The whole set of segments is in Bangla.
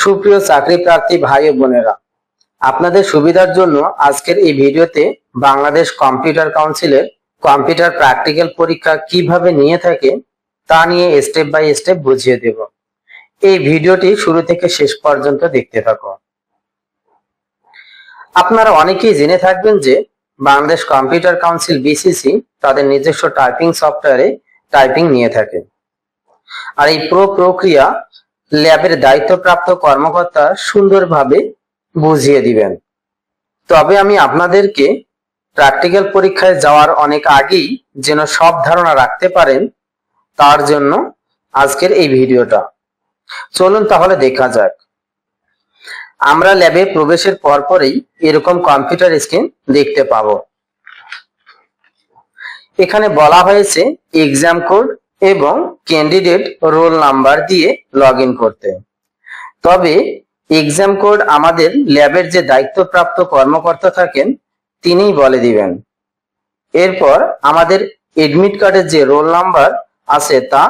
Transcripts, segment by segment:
সুপ্রিয় চাকরি প্রার্থী ভাই ও বোনেরা, আপনাদের সুবিধার জন্য আজকের এই ভিডিওতে বাংলাদেশ কম্পিউটার কাউন্সিলের কম্পিউটার প্র্যাকটিক্যাল পরীক্ষা কিভাবে নিয়ে থাকে তা নিয়ে স্টেপ বাই স্টেপ বুঝিয়ে দেব। এই ভিডিওটি শুরু থেকে শেষ পর্যন্ত দেখতে থাকো। আপনারা অনেকেই জেনে থাকবেন যে বাংলাদেশ কম্পিউটার কাউন্সিল বিসিসি তাদের নিজস্ব টাইপিং সফটওয়্যারে টাইপিং নিয়ে থাকে। আর এই পুরো প্রক্রিয়া ল্যাবের দায়িত্বপ্রাপ্ত কর্মকর্তা সুন্দরভাবে বুঝিয়ে দিবেন। তবে আমি আপনাদেরকে প্র্যাকটিক্যাল পরীক্ষায় যাওয়ার অনেক আগেই যেন সব ধারণা রাখতে পারেন, তার জন্য আজকের এই ভিডিওটা। চলুন তাহলে দেখা যাক। আমরা ল্যাবে প্রবেশের পরপরই এরকম কম্পিউটার স্ক্রিন দেখতে পাবো। এখানে বলা হয়েছে এক্সাম কোড এবং ক্যান্ডিডেট রোল নাম্বার দিয়ে লগ ইন করতে। তবে এক্সাম কোড আমাদের ল্যাবের যে দায়িত্বপ্রাপ্ত কর্মকর্তা থাকেন তিনিই বলে দিবেন। এরপর আমাদের এডমিট কার্ডের যে রোল নাম্বার আছে তা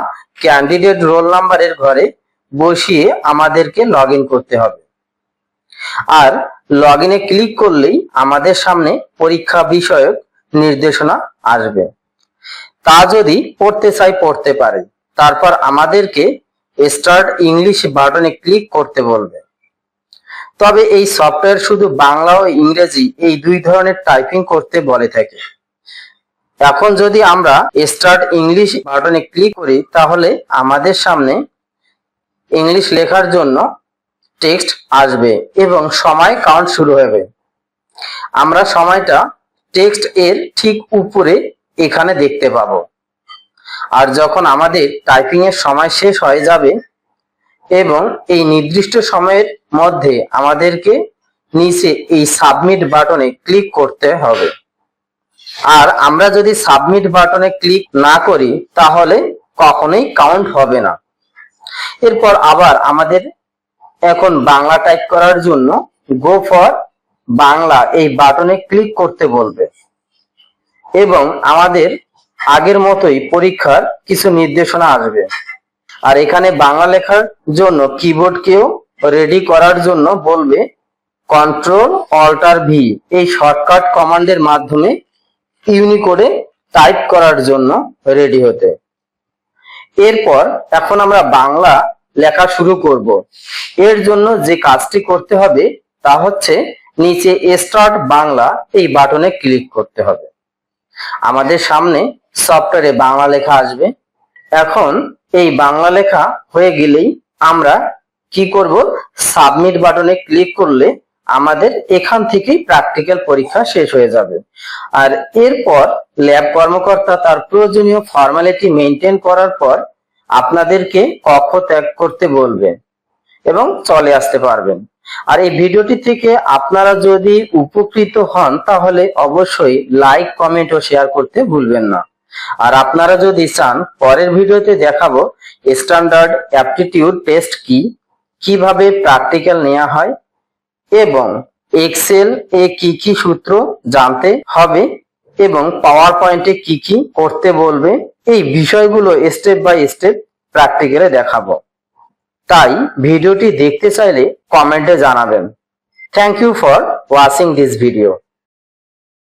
ক্যান্ডিডেট রোল নাম্বারের ঘরে বসিয়ে আমাদেরকে লগ ইন করতে হবে। আর লগ ইনে ক্লিক করলেই আমাদের সামনে পরীক্ষা বিষয়ক নির্দেশনা আসবে। তা যদি পড়তে চাই পড়তে পারে। তারপর আমাদেরকে স্টার্ট ইংলিশ বাটনে ক্লিক করতে বলবে। তবে এই সফটওয়্যার শুধু বাংলা ও ইংরেজি এই দুই ধরনের টাইপিং করতে বলে থাকে। এখন যদি আমরা স্টার্ট ইংলিশ বাটনে ক্লিক করি তাহলে আমাদের সামনে ইংলিশ লেখার জন্য টেক্সট আসবে এবং সময় কাউন্ট শুরু হবে। আমরা সময়টা টেক্সট এর ঠিক উপরে এখানে দেখতে পাবো। আর যখন আমাদের টাইপিং এর সময় শেষ হয়ে যাবে এবং এই নির্দিষ্ট সময়ের মধ্যে আমাদেরকে নিচে এই সাবমিট বাটনে ক্লিক করতে হবে। আর আমরা যদি সাবমিট বাটনে ক্লিক না করি তাহলে কখনোই কাউন্ট হবে না। এরপর আবার আমাদের এখন বাংলা টাইপ করার জন্য গো ফর বাংলা এই বাটনে ক্লিক করতে বলবে এবং আমাদের আগের মতোই পরীক্ষার কিছু নির্দেশনা আসবে। আর এখানে বাংলা লেখার জন্য কিবোর্ডকেও রেডি করার জন্য বলবে কন্ট্রোল অল্টার ভি এই শর্টকাট কমান্ডের মাধ্যমে ইউনিকোডে টাইপ করার জন্য রেডি হতে। এরপর এখন আমরা বাংলা লেখা শুরু করব। এর জন্য যে কাজটি করতে হবে তা হচ্ছে নিচে স্টার্ট বাংলা এই বাটনে ক্লিক করতে হবে। আমাদের সামনে সফটওয়্যারে বাংলা লেখা আসবে। এখন এই বাংলা লেখা হয়ে গেলেই আমরা কি করব, সাবমিট বাটনে ক্লিক করলে আমাদের এখান থেকেই প্র্যাকটিক্যাল পরীক্ষা শেষ হয়ে যাবে। আর এরপর ল্যাব কর্মকর্তা তার প্রয়োজনীয় ফর্মালিটি মেনটেন করার পর আপনাদেরকে কক্ষ ত্যাগ করতে বলবে এবং চলে আসতে পারবেন। আর এই ভিডিওটি থেকে আপনারা যদি উপকৃত হন তাহলে অবশ্যই লাইক, কমেন্ট ও শেয়ার করতে ভুলবেন না। আর আপনারা যদি চান পরের ভিডিওতে দেখাবো স্ট্যান্ডার্ড অ্যাপটিটিউড টেস্ট কি, কিভাবে প্র্যাকটিক্যাল নেওয়া হয় এবং এক্সেল এ কি কি সূত্র জানতে হবে এবং পাওয়ার পয়েন্টে কি কি করতে বলবে, এই বিষয়গুলো স্টেপ বাই স্টেপ প্র্যাকটিক্যালে দেখাবো। তাই ভিডিওটি দেখতে চাইলে কমেন্টে জানাবেন। Thank you for watching this video.